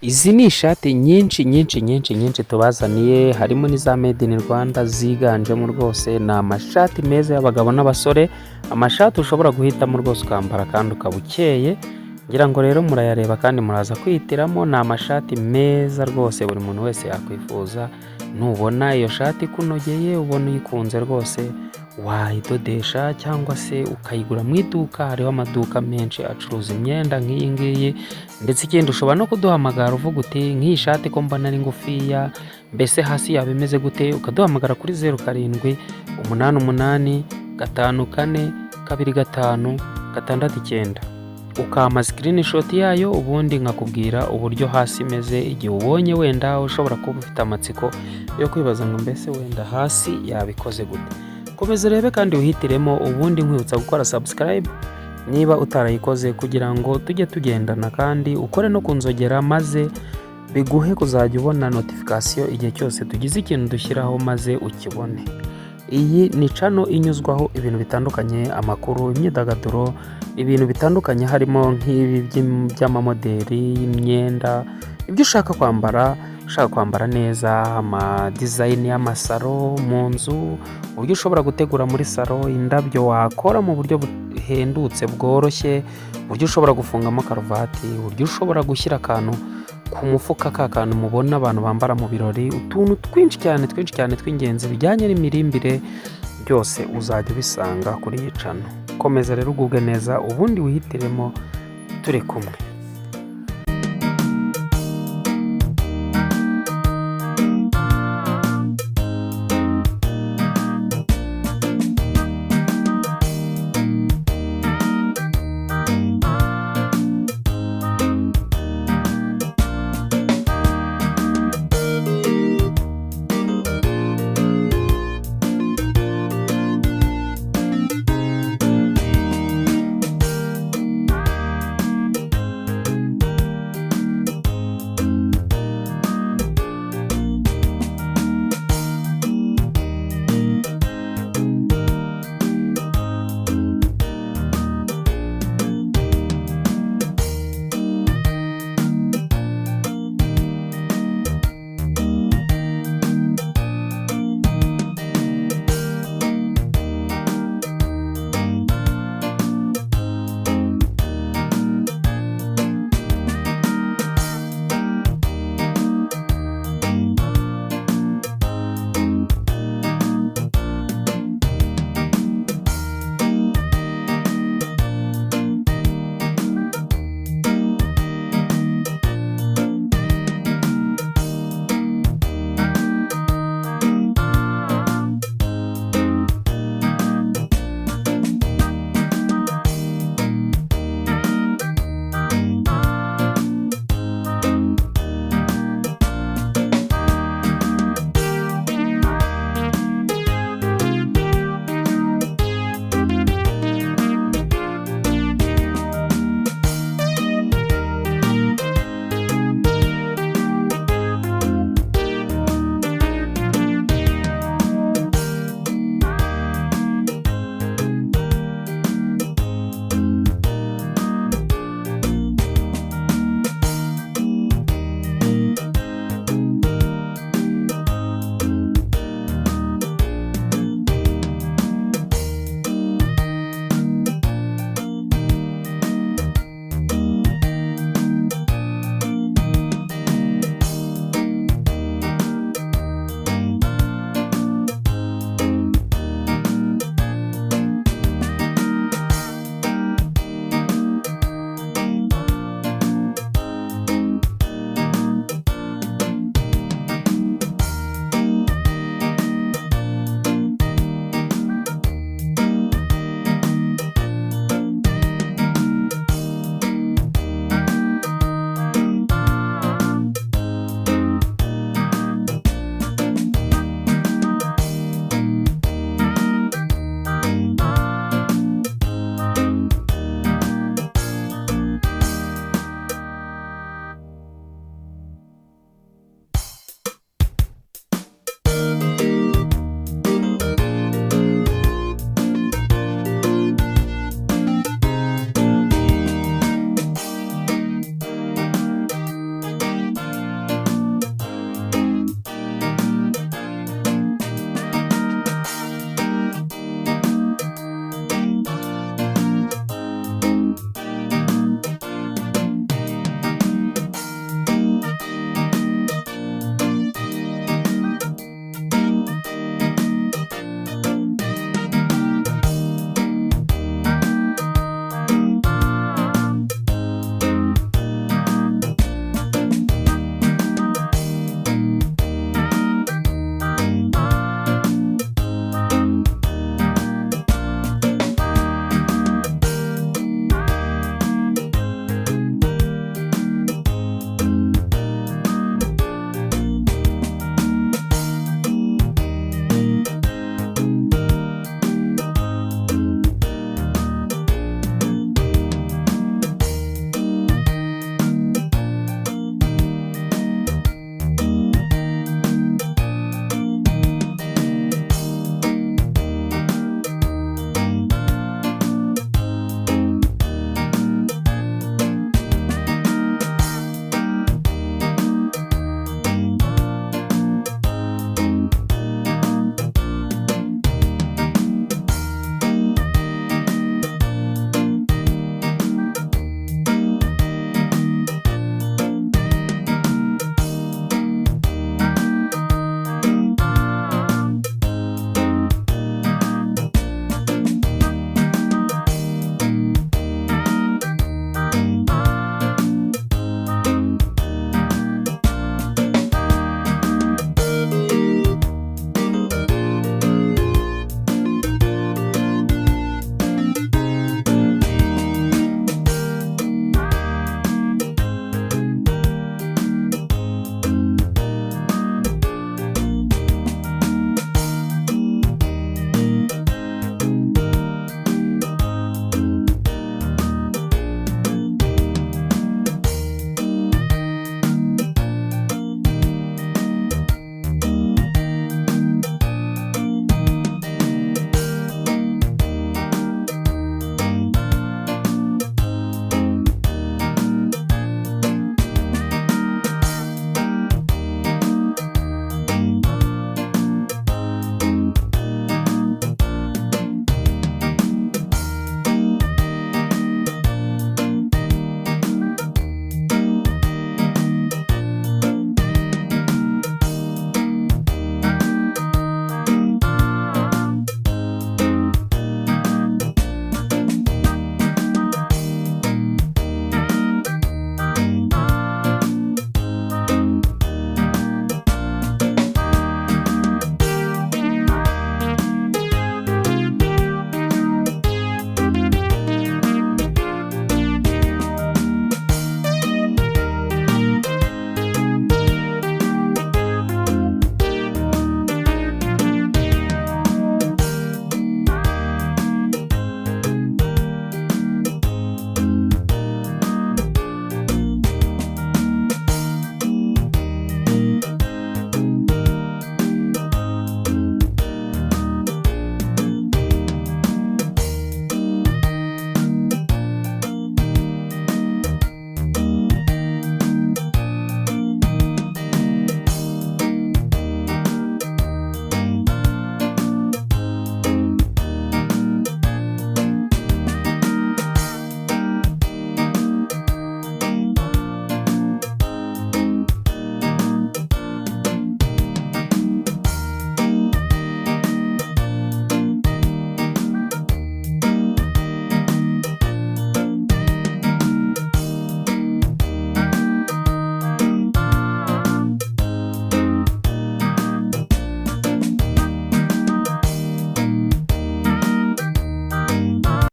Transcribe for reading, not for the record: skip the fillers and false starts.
Izi ni ishati nyinshi tubazaniye, harimo n'iza made in Rwanda ziganjemo rwose. Ni amashati meza y'abagabo n'abasore, amashati ushobora guhitamo rwose ukambara kandi ukaba ukeye. Ngira ngo rero murayareba kandi muraza kwihitiramo. Ni amashati meza rwose buri muntu wese yakwifuza. Nubona iyo shati ikunogeye, ubona uyikunze rwose, wayidodesha cyangwa se ukayigura mu iduka. Hariho amaduka menshi acuruza imyenda nk'iyi ngiyi. Ndetse ikindi ushobora no kuduhamagara uvuga uti nk'iyi shati ko mbona ari ngufiya, mbese hasi yaba imeze gute, ukaduhamagara kuri 0788542569 ukama screenshot yayo, ubundi nkakubwira uburyo hasi imeze. Igihe ubonye wenda ushobora kuba ufite amatsiko yo kwibaza ngo mbese wenda hasi yabikoze gute, komeza rebe kandi uhitiremo. Ubundi nkwibutsa gukora subscribe niba utarayikoze, kugira ngo tujye tugendana, kandi ukore no kunzogera, maze biguhe kuzajya ubona notification igihe cyose tugize ikintu dushyiraho maze ukibone. Iyi ni channel inyuzwaho ibintu bitandukanye, amakuru, imyidagaduro, ibintu bitandukanye, harimo nk'ibi by'amamodeli, imyenda, ibyo ushaka kwambara neza, ama design y'amasaro mu nzu, uburyo ushobora gutegura muri saro, indabyo wakora mu buryo buhendutse bworoshye, uburyo ushobora gufungamo karuvati, uburyo ushobora gushyira akantu ku mufuka, ka kantu mubona abantu bambara mu birori, utuntu twinshi cyane tw'ingenzi bijyanye n'imirimbire, byose uzajya ubisanga kuri iyi channel. Komeza rero ugubwe neza, ubundi wihitiremo, turi kumwe.